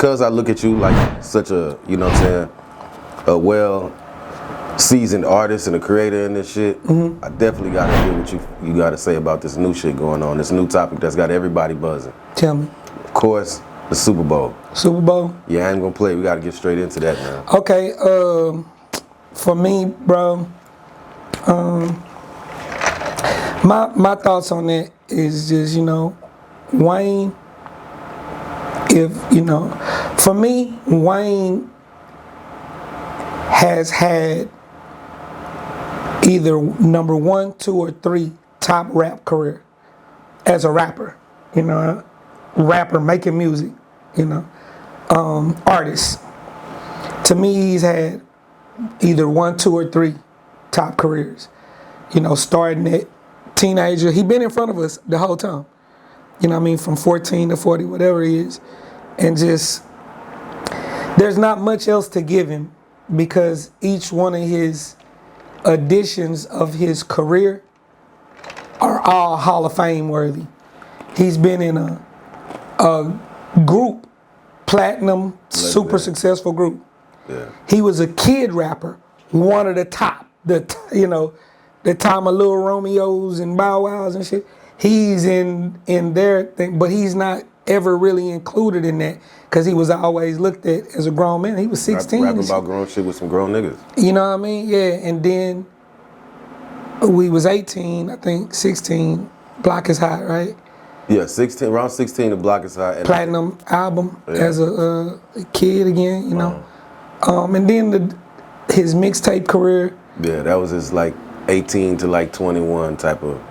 because I look at you like such a, you know what I'm saying, a well-seasoned artist and a creator in this shit, I definitely gotta hear what you gotta say about this new shit going on, this new topic that's got everybody buzzing. Tell me. Of course, the Super Bowl. Super Bowl? Yeah, I ain't gonna play. We gotta get straight into that now. Okay, for me, bro, my thoughts on that is just, you know, Wayne, for me, Wayne has had either number 1, 2, or 3 top rap career as a rapper, rapper making music, artist. To me, he's had either 1, 2, or 3 top careers, starting at teenager. He been in front of us the whole time, from 14 to 40, whatever he is. And just, there's not much else to give him because each one of his editions of his career are all Hall of Fame worthy. He's been in a group, platinum, super successful group. Yeah. He was a kid rapper, one of the top, the time of Lil Romeos and Bow Wows and shit. He's in their thing, but he's not ever really included in that because he was always looked at as a grown man. He was 16. Rapping about grown shit with some grown niggas. You know what I mean? Yeah, and then we was 18, I think, 16, Block is Hot, right? Yeah, 16, around 16, the Block is Hot. Platinum album as a kid again, and then his mixtape career. Yeah, that was his like 18 to like 21 type of.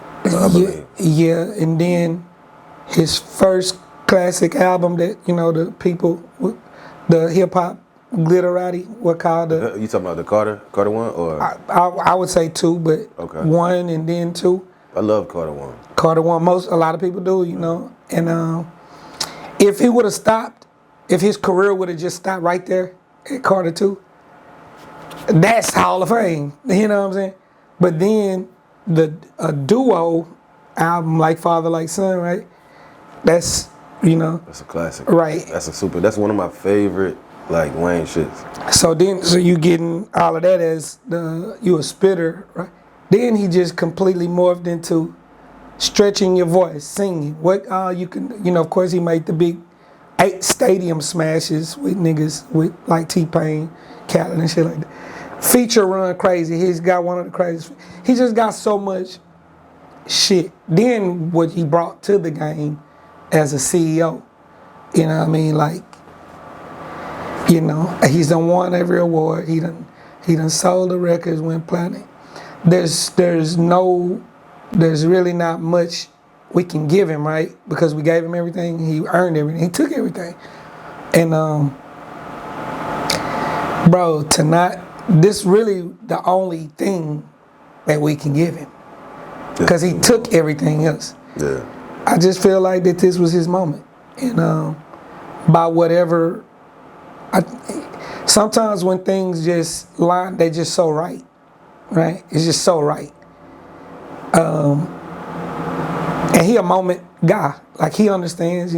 Yeah, and then his first classic album that the people, the hip hop glitterati, what called the. You talking about the Carter one or? I would say 2, but okay. 1 and then 2. I love Carter one. Carter one, a lot of people do, and if he would have stopped, if his career would have just stopped right there at Carter 2, that's Hall of Fame. You know what I'm saying? But then a duo album like Father Like Son, right? That's That's a classic. Right. That's one of my favorite like Wayne shits. So you getting all of that as you a spitter, right? Then he just completely morphed into stretching your voice, singing. What you can, of course he made the big 8 stadium smashes with niggas with like T-Pain, Khaled and shit like that. Feature run crazy. He's got one of the craziest. He just got so much shit. Then what he brought to the game as a CEO, you know what I mean? Like, he's done won every award. He done sold the records, went platinum. There's really not much we can give him, right? Because we gave him everything, he earned everything, he took everything. And bro, this really the only thing that we can give him. Because he took everything else. Yeah. I just feel like that this was his moment. And by whatever, sometimes when things just line, they just so right. Right? It's just so right. And he a moment guy. Like he understands,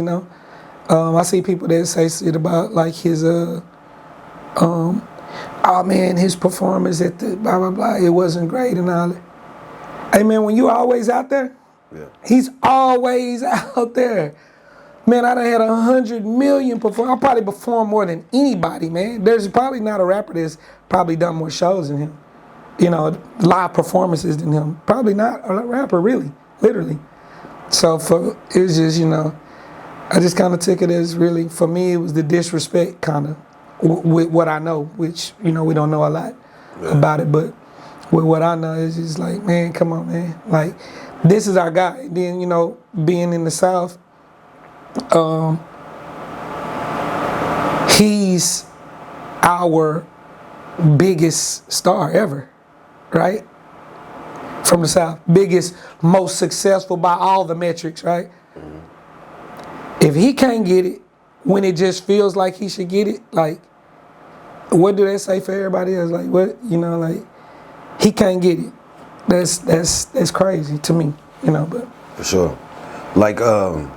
I see people that say shit about like his oh man, his performance at the blah blah blah, it wasn't great and all that. Hey man, when you always out there, he's always out there. Man, I done had 100 million perform. I probably perform more than anybody, man. There's probably not a rapper that's probably done more shows than him. Live performances than him. Probably not a rapper, really, literally. So it was just, I just kind of took it as really, for me, it was the disrespect kind of with what I know, which, we don't know a lot about it, but with what I know, it's just like, man, come on, man. Like, this is our guy. And then, being in the South, he's our biggest star ever. Right? From the South. Biggest, most successful by all the metrics, right? Mm-hmm. If he can't get it when it just feels like he should get it, like, what do they say for everybody else? Like, what, like, he can't get it. That's crazy to me, but. For sure. Like, of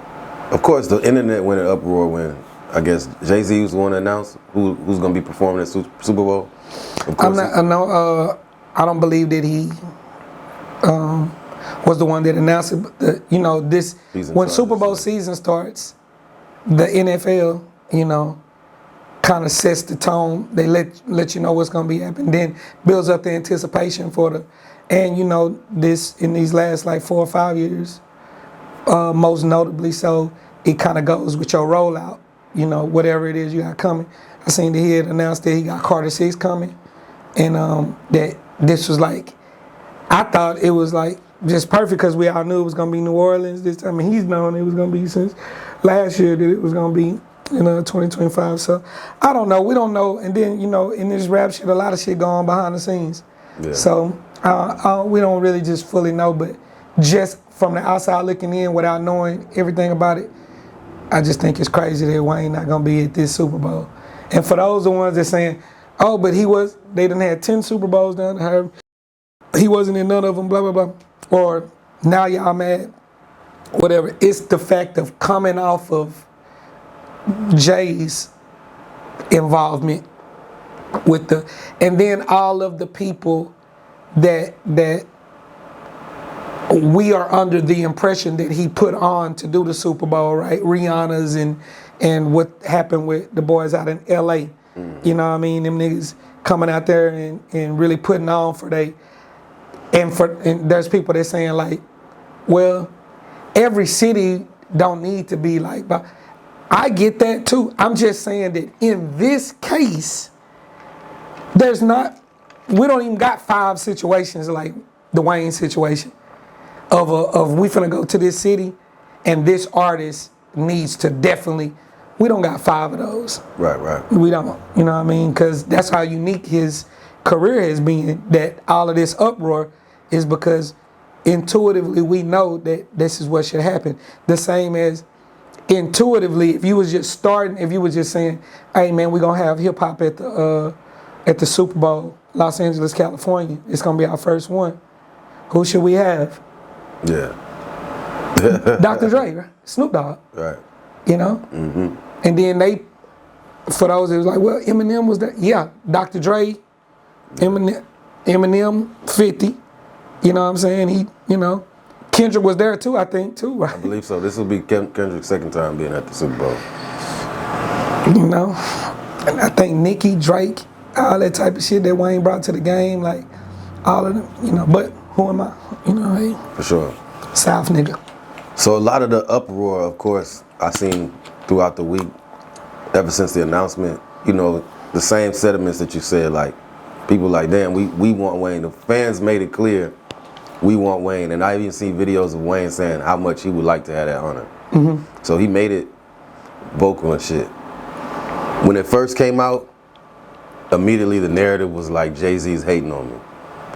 course, the internet went in uproar when I guess Jay-Z was the one to announce who's going to be performing at Super Bowl. I'm not. I don't believe that he was the one that announced it. But this Season when starts, Super Bowl so. season starts, the NFL, kind of sets the tone. They let you know what's going to be happening. Then builds up the anticipation for the, and this in these last like 4 or 5 years, most notably so, it kind of goes with your rollout. Whatever it is you got coming. I seen that he had announced that he got Carter 6 coming, and that this was like, I thought it was like just perfect because we all knew it was gonna be New Orleans this time. I mean, he's known it was gonna be since last year that it was gonna be 2025. So I don't know. We don't know. And then in this rap shit, a lot of shit going on behind the scenes. Yeah. So we don't really just fully know, but just from the outside looking in without knowing everything about it, I just think it's crazy that Wayne not gonna be at this Super Bowl. And for those the ones that saying, oh, but they done had 10 Super Bowls down there. He wasn't in none of them, blah, blah, blah. Or now y'all mad, whatever. It's the fact of coming off of Jay's involvement with and then all of the people that we are under the impression that he put on to do the Super Bowl, right? Rihanna's and what happened with the boys out in LA. You know what I mean? Them niggas coming out there and really putting on for they. And there's people that saying like, well, every city don't need to be like, but I get that too. I'm just saying that in this case, we don't even got 5 situations like the Wayne situation of we finna go to this city and this artist needs to definitely, we don't got 5 of those. Right. We don't, you know what I mean? Because that's how unique his career has been, that all of this uproar is because intuitively we know that this is what should happen. The same as intuitively, if you was just starting, if you was just saying, hey man, we're gonna have hip hop at the Super Bowl, Los Angeles, California, it's gonna be our first one. Who should we have? Yeah. Dr. Dre, right? Snoop Dogg. Right. And then for those, it was like, well, Eminem was there. Yeah, Dr. Dre, Eminem, 50. You know what I'm saying? Kendrick was there too, I think, too, right? I believe so. This will be Kendrick's second time being at the Super Bowl. And I think Nicki, Drake, all that type of shit that Wayne brought to the game, like all of them, but who am I? Hey, For sure. South nigga. So a lot of the uproar, of course, I seen throughout the week, ever since the announcement, the same sentiments that you said, like, people like, damn, we want Wayne. The fans made it clear we want Wayne. And I even see videos of Wayne saying how much he would like to have that honor. So he made it vocal and shit. When it first came out, immediately the narrative was like, Jay-Z's hating on me.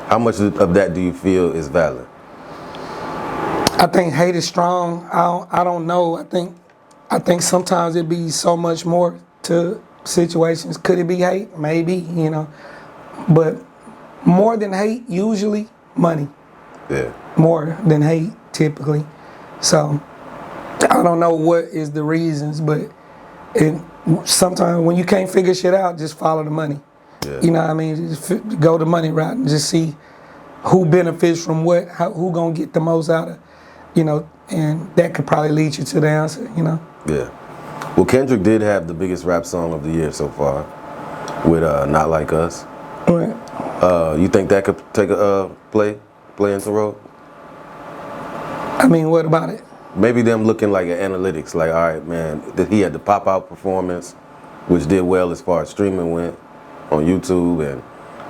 How much of that do you feel is valid? I think hate is strong. I don't know. I think sometimes it be so much more to situations. Could it be hate? Maybe, But more than hate, usually money. Yeah. More than hate, typically. So I don't know what is the reasons, but sometimes when you can't figure shit out, just follow the money. Yeah. You know what I mean? Just go the money route and just see who benefits from what, who gonna get the most out of, and that could probably lead you to the answer, Yeah. Well, Kendrick did have the biggest rap song of the year so far with Not Like Us. Right. You think that could take a play into role? I mean, what about it? Maybe them looking like at analytics, like, all right, man, that he had the pop-out performance, which did well as far as streaming went on YouTube and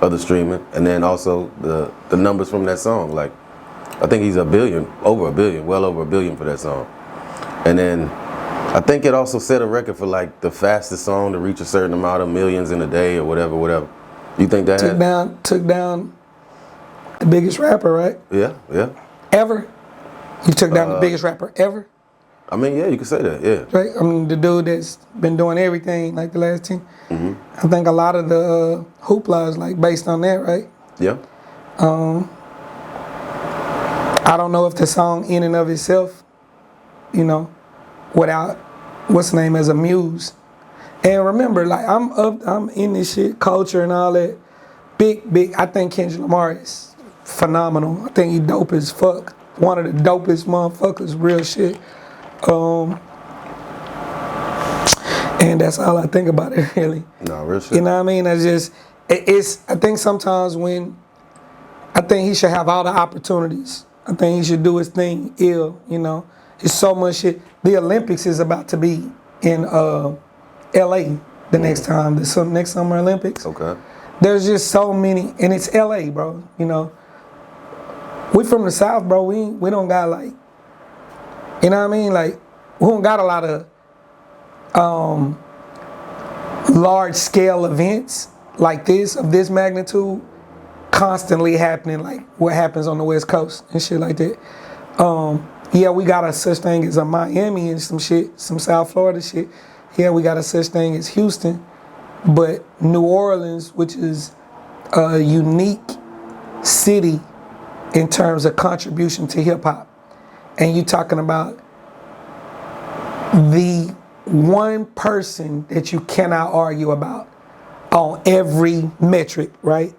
other streaming, and then also the numbers from that song. Like, I think he's well over a billion for that song. And then I think it also set a record for like the fastest song to reach a certain amount of millions in a day or whatever. You think that took down the biggest rapper, right? Yeah. Ever? You took down the biggest rapper ever? I mean, yeah, you could say that, yeah. Right? I mean, the dude that's been doing everything like the last 10. I think a lot of the hoopla is like based on that, right? Yeah. I don't know if the song in and of itself, without what's the name as a muse, And remember, like I'm in this shit, culture and all that. Big. I think Kendrick Lamar is phenomenal. I think he dope as fuck. One of the dopest motherfuckers, real shit. And that's all I think about it, really. No, real shit. You know what I mean? I think sometimes I think he should have all the opportunities. I think he should do his thing ill, you know. It's so much shit. The Olympics is about to be in LA the next time, the next Summer Olympics. Okay. There's just so many, and it's LA, bro, you know. We from the South, bro, we don't got like, you know what I mean? Like, we don't got a lot of large scale events like this, of this magnitude, constantly happening, like what happens on the West Coast and shit like that. Yeah, we got a such thing as a Miami and some shit, some South Florida shit. Yeah, we got a such thing as Houston, but New Orleans, which is a unique city in terms of contribution to hip hop, and you talking about the one person that you cannot argue about on every metric, right?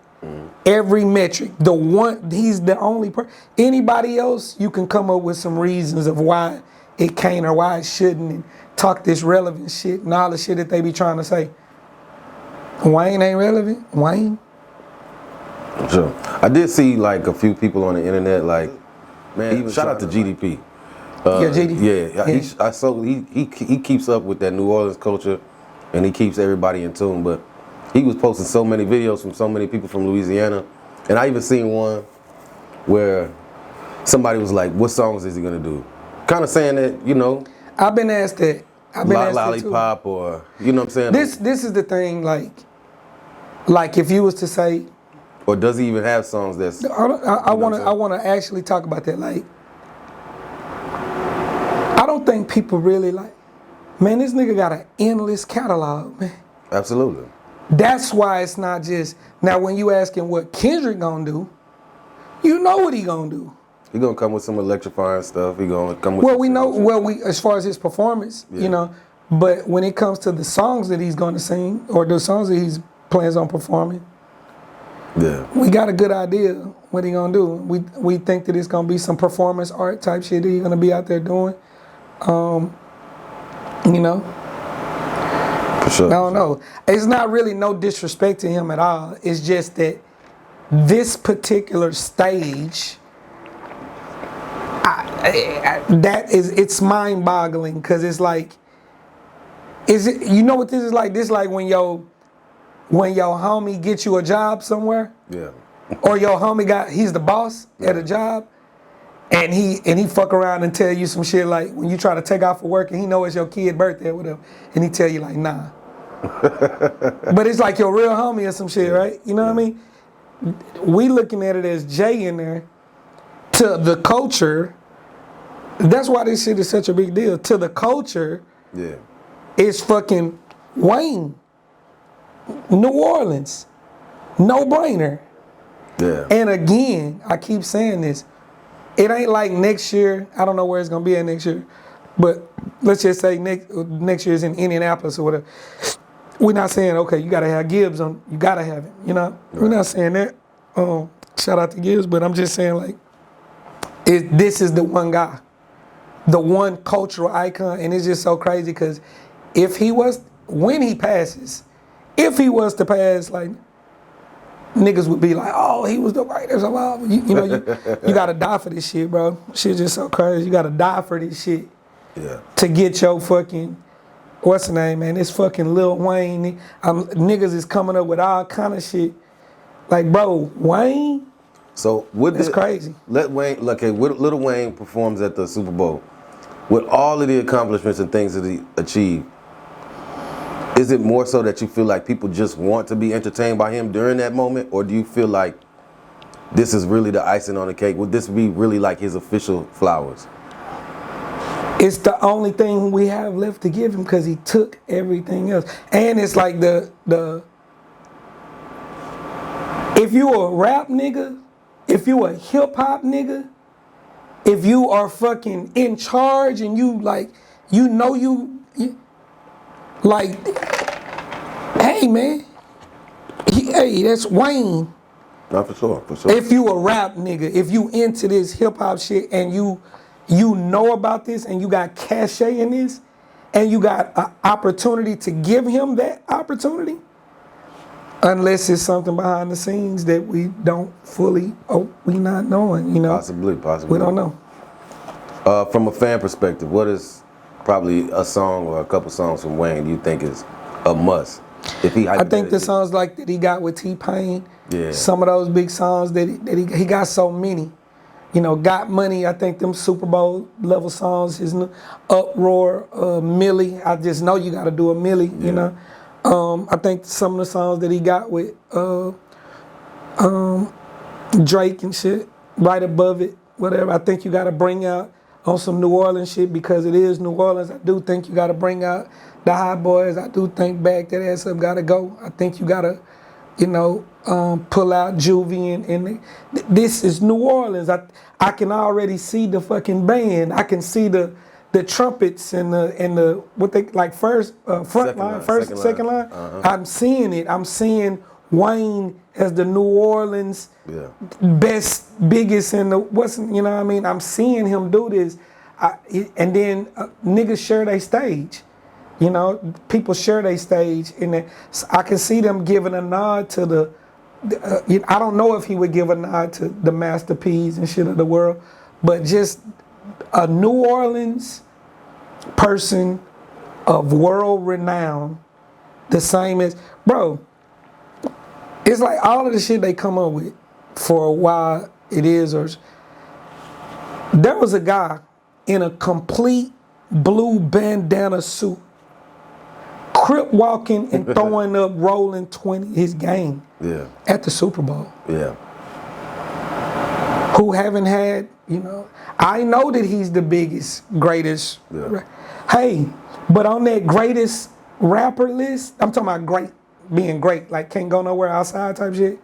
Every metric, he's the only person. Anybody else, you can come up with some reasons of why it can't or why it shouldn't, and talk this relevant shit and all the shit that they be trying to say. Wayne ain't relevant. Wayne. Sure. I did see like a few people on the internet, like, man, shout out to GDP. Yeah, GDP. Yeah. He keeps up with that New Orleans culture, and he keeps everybody in tune. But he was posting so many videos from so many people from Louisiana, and I even seen one where somebody was like, "What songs is he gonna do?" Kind of saying that, you know. I've been asked that. Lollipop, or you know what I'm saying. This is the thing, like if you was to say, or does he even have songs that's? I want to actually talk about that. Like, I don't think people really like. Man, this nigga got an endless catalog, man. Absolutely. That's why it's not just now. When you asking what Kendrick gonna do, you know what he gonna do. He gonna come with some electrifying stuff. He gonna come with. We as far as his performance, you know. But when it comes to the songs that he's gonna sing or the songs that he's plans on performing, yeah, we got a good idea what he gonna do. We think that it's gonna be some performance art type shit that he's gonna be out there doing. You know. For sure. I don't know. It's not really no disrespect to him at all. It's just that this particular stage, it's mind-boggling, because it's like, you know what this is like? This is like when your homie gets you a job somewhere. Yeah. Or your homie he's the boss at a job, and he fuck around and tell you some shit like when you try to take off for work and he know it's your kid's birthday or whatever, and he tell you like, nah. But it's like your real homie or some shit, right? You know what I mean? We looking at it as Jay in there. To the culture, that's why this shit is such a big deal. To the culture, yeah, it's fucking Wayne. New Orleans. No brainer. Yeah. And again, I keep saying this. It ain't like next year. I don't know where it's gonna be at next year, but let's just say next year is in Indianapolis or whatever. We're not saying, okay, you gotta have Gibbs on. You gotta have it. You know, right. We're not saying that. Shout out to Gibbs, but I'm just saying like, this is the one guy, the one cultural icon, and it's just so crazy because when he passes, if he was to pass, like, niggas would be like, oh, he was the writer. You gotta die for this shit, bro. Shit's just so crazy. You gotta die for this shit. Yeah. To get your fucking, what's the name, man? This fucking Lil Wayne. Niggas is coming up with all kind of shit. Like, bro, Wayne? So it's crazy. Lil Wayne performs at the Super Bowl. With all of the accomplishments and things that he achieved, is it more so that you feel like people just want to be entertained by him during that moment? Or do you feel like this is really the icing on the cake? Would this be really like his official flowers? It's the only thing we have left to give him because he took everything else. And it's like if you a rap nigga, if you a hip hop nigga, if you are fucking in charge and you like, like, Hey, man. Hey, that's Wayne. Not for sure, for sure. If you a rap nigga, if you into this hip hop shit and you know about this and you got cachet in this and you got an opportunity to give him that opportunity, unless it's something behind the scenes that we don't fully, we not knowing, you know. Possibly. We don't know. From a fan perspective, what is probably a song or a couple songs from Wayne you think is a must? If he, I think the songs like that he got with T-Pain, yeah, some of those big songs that he got so many. You know, Got Money, I think them SuperBowl level songs, his new Uproar, Millie, I just know you gotta do a Millie, you know. I think some of the songs that he got with Drake and shit, right above it, whatever, I think you gotta bring out on some New Orleans shit because it is New Orleans. I do think you gotta bring out the High Boys. I do think Back That Ass Up gotta go. I think you gotta, you know, pull out Juvie and this is New Orleans. I can already see the fucking band. I can see the trumpets and the what they like first front line, first second line. I'm seeing it. I'm seeing Wayne as the New Orleans best, biggest, and the what's, you know what I mean? I'm seeing him do this, and then niggas share their stage. You know, people share their stage, and I can see them giving a nod to the. I don't know if he would give a nod to the Master P's and shit of the world, but just a New Orleans person of world renown, the same as, bro. It's like all of the shit they come up with for a while it is, or there was a guy in a complete blue bandana suit, crip walking and throwing up rolling 20 his game at the Super Bowl. Yeah. Who haven't had, you know, I know that he's the biggest, greatest. Hey, but on that greatest rapper list, I'm talking about great, being great, like can't go nowhere outside type shit.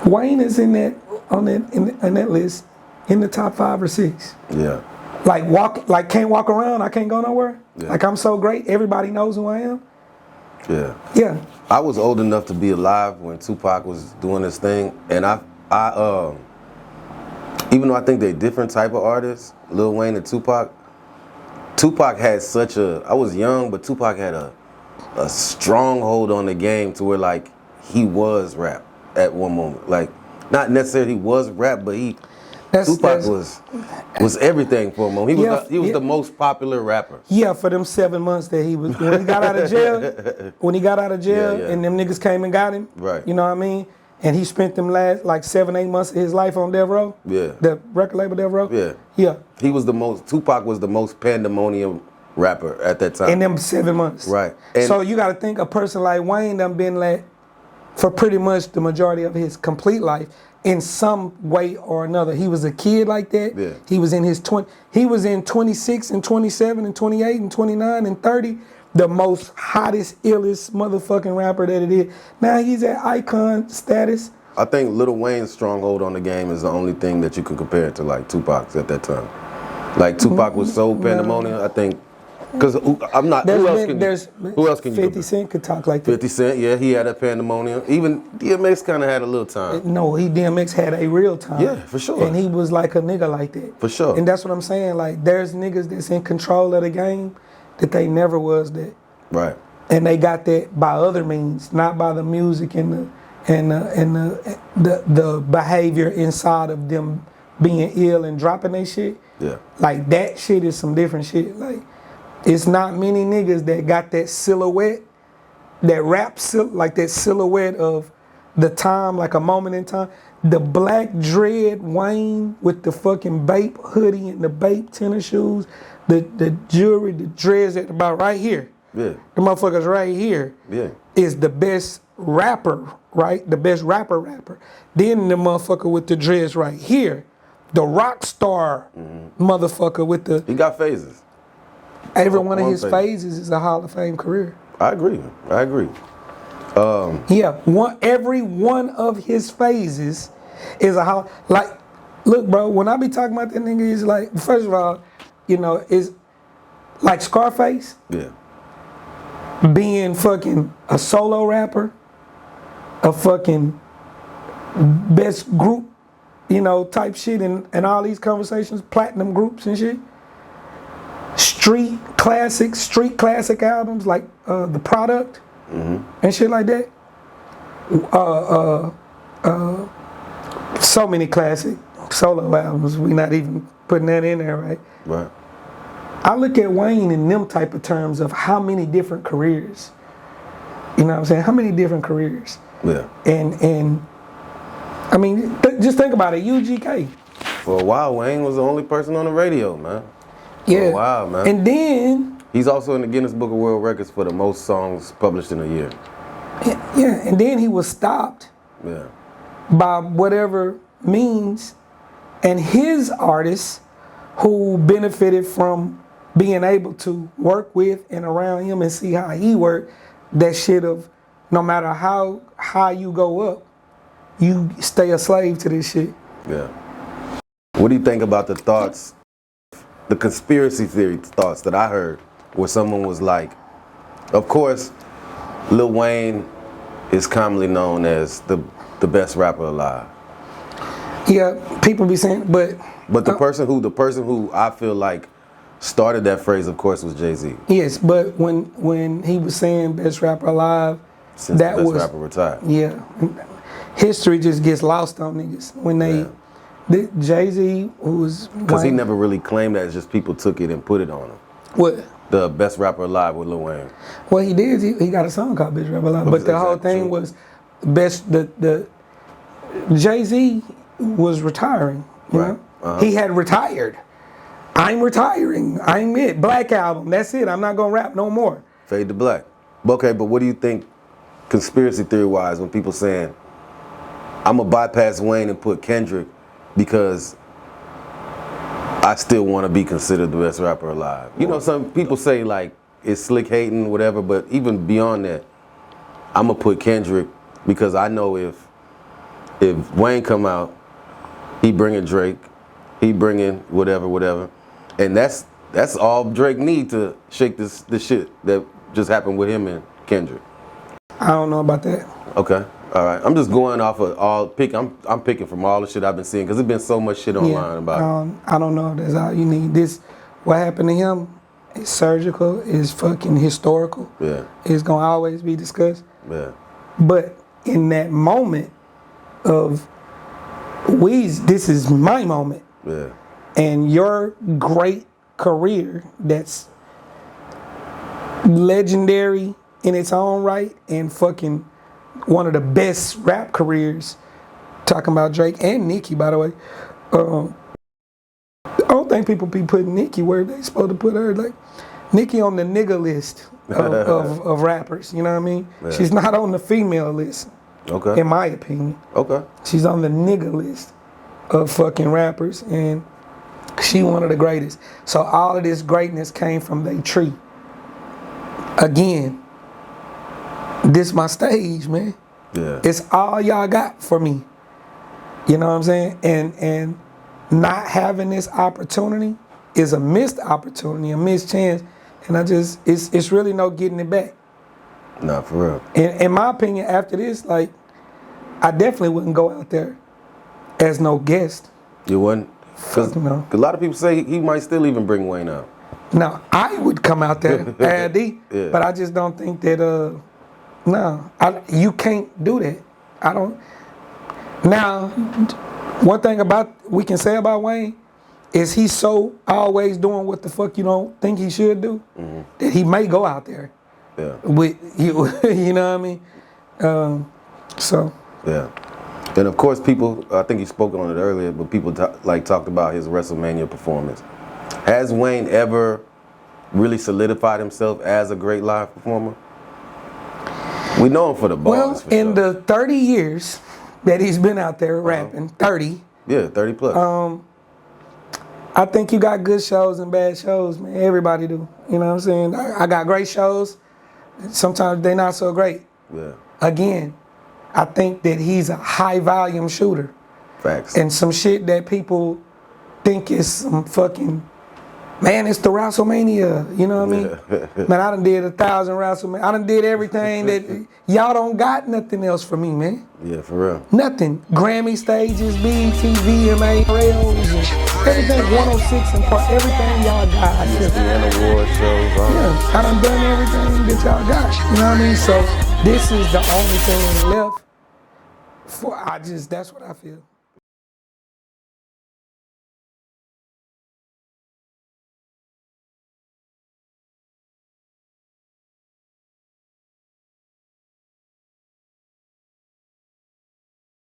Wayne is in that in that list in the top 5 or 6. Yeah. Like can't walk around, I can't go nowhere. Yeah. Like I'm so great, everybody knows who I am. Yeah. Yeah. I was old enough to be alive when Tupac was doing this thing, and I even though I think they're different type of artists, Lil Wayne and Tupac had such a, I was young, but Tupac had a stronghold on the game to where like he was rap at one moment. Like not necessarily he was rap, but Tupac was everything for a moment. He was the most popular rapper. Yeah, for them 7 months that he was, when he got out of jail, and them niggas came and got him. Right. You know what I mean? And he spent them last like 7-8 months of his life on Death Row. Yeah. The record label Death Row. Yeah. Yeah. Tupac was the most pandemonium rapper at that time. In them 7 months. Right. And so you gotta think a person like Wayne done been like for pretty much the majority of his complete life in some way or another. He was a kid like that. Yeah. He was in his he was in 26 and 27 and 28 and 29 and 30. The most hottest, illest motherfucking rapper that it is. Now he's at icon status. I think Lil Wayne's stronghold on the game is the only thing that you can compare to like Tupac's at that time. Like Tupac was so pandemonium, I think. Because I'm not. Who else can you? 50 Cent could talk like that. 50 Cent, yeah, he had a pandemonium. Even DMX kind of had a little time. No, DMX had a real time. Yeah, for sure. And he was like a nigga like that. For sure. And that's what I'm saying. Like, there's niggas that's in control of the game that they never was that. Right. And they got that by other means, not by the music and the behavior inside of them being ill and dropping their shit. Yeah. Like that shit is some different shit. Like, it's not many niggas that got that silhouette, that rap like that silhouette of the time, like a moment in time. The black dread Wayne with the fucking Bape hoodie and the Bape tennis shoes, the jewelry, the dreads at about right here. Yeah. The motherfuckers right here is the best rapper, right? The best rapper. Then the motherfucker with the dreads right here, the rock star motherfucker with the... He got phases. Every one of his phases is a Hall of Fame career. I agree. Every one of his phases is a Hall... Like, look, bro, when I be talking about that nigga, it's like, first of all, you know, it's like Scarface. Yeah. being fucking a solo rapper, a fucking best group, type shit and all these conversations, platinum groups and shit. Street classic albums like The Product and shit like that. So many classic solo albums, we not even putting that in there, right? Right. I look at Wayne in them type of terms of how many different careers. You know what I'm saying? How many different careers? Yeah. And I mean, just think about it. UGK. For a while, Wayne was the only person on the radio, man. Yeah. For a while, man. And then He's also in the Guinness Book of World Records for the most songs published in a year. yeah, and then he was stopped Yeah. by whatever means, and his artists who benefited from being able to work with and around him and see how he worked, that shit of no matter how high you go up, you stay a slave to this shit. Yeah. What do you think about the thoughts, the conspiracy theory thoughts that I heard, where someone was like, of course, Lil Wayne is commonly known as the best rapper alive. Yeah, people be saying, but the person who I feel like started that phrase, of course, was Jay-Z. yes, but when he was saying best rapper alive, Since that the best was rapper retired. yeah. History just gets lost on niggas when they. Jay-Z, who was Because he never really claimed that. It's just people took it and put it on him. What? The best rapper alive with Lil Wayne. Well, he did. He got a song called "Bitch Rap a Lot," but the whole thing was best. The Jay-Z was retiring. You know? He had retired. I'm retiring. I'm it. Black Album. That's it. I'm not gonna rap no more. Fade to black. Okay, but what do you think, conspiracy theory wise, when people saying, I'm gonna bypass Wayne and put Kendrick because I still want to be considered the best rapper alive? You know, some people say like it's slick hating, whatever, but even beyond that, I'm gonna put Kendrick because I know if Wayne come out, he bringing Drake, he bringing whatever, and that's all Drake need to shake this shit that just happened with him and Kendrick. I don't know about that. Okay. All right, I'm just going off of I'm picking from all the shit I've been seeing because there's been so much shit online about it. I don't know if that's all you need. What happened to him is surgical, is fucking historical. Yeah. It's gonna always be discussed. Yeah. But in that moment of this is my moment. Yeah. And your great career that's legendary in its own right and fucking one of the best rap careers, talking about Drake and Nicki, by the way. I don't think people be putting Nicki where they supposed to put her. Like Nicki on the nigga list of rappers, you know what I mean? Yeah. She's not on the female list, okay, in my opinion. Okay. She's on the nigga list of fucking rappers, and she one of the greatest. So all of this greatness came from they tree. Again, this my stage, man. Yeah. It's all y'all got for me. You know what I'm saying? And not having this opportunity is a missed opportunity, a missed chance. And it's really no getting it back. Nah, for real. In my opinion, after this, like, I definitely wouldn't go out there as no guest. You wouldn't? Because no. A lot of people say he might still even bring Wayne out. Now, I would come out there, yeah. But I just don't think that, you can't do that. I don't. Now, one thing we can say about Wayne is he's so always doing what the fuck you don't think he should do, that he may go out there. Yeah. With you, you know what I mean? So. Yeah. And of course, people, I think you spoke on it earlier, but people talked about his WrestleMania performance. Has Wayne ever really solidified himself as a great live performer? We know him for the bars. Well, in the 30 years that he's been out there rapping, 30. Yeah, 30 plus. I think you got good shows and bad shows, man. Everybody do. You know what I'm saying? I got great shows. Sometimes they're not so great. Yeah. Again, I think that he's a high volume shooter. Facts. And some shit that people think is some fucking Man, it's the WrestleMania. You know what I mean? Man, I done did 1,000 WrestleMania. I done did everything that y'all don't got nothing else for me, man. Yeah, for real. Nothing. Grammy stages, BET, VMA, rails, and everything. 106 and part. Everything y'all got. I just, ESPN award shows. yeah, I done done everything that y'all got. You know what I mean? So this is the only thing left. That's what I feel.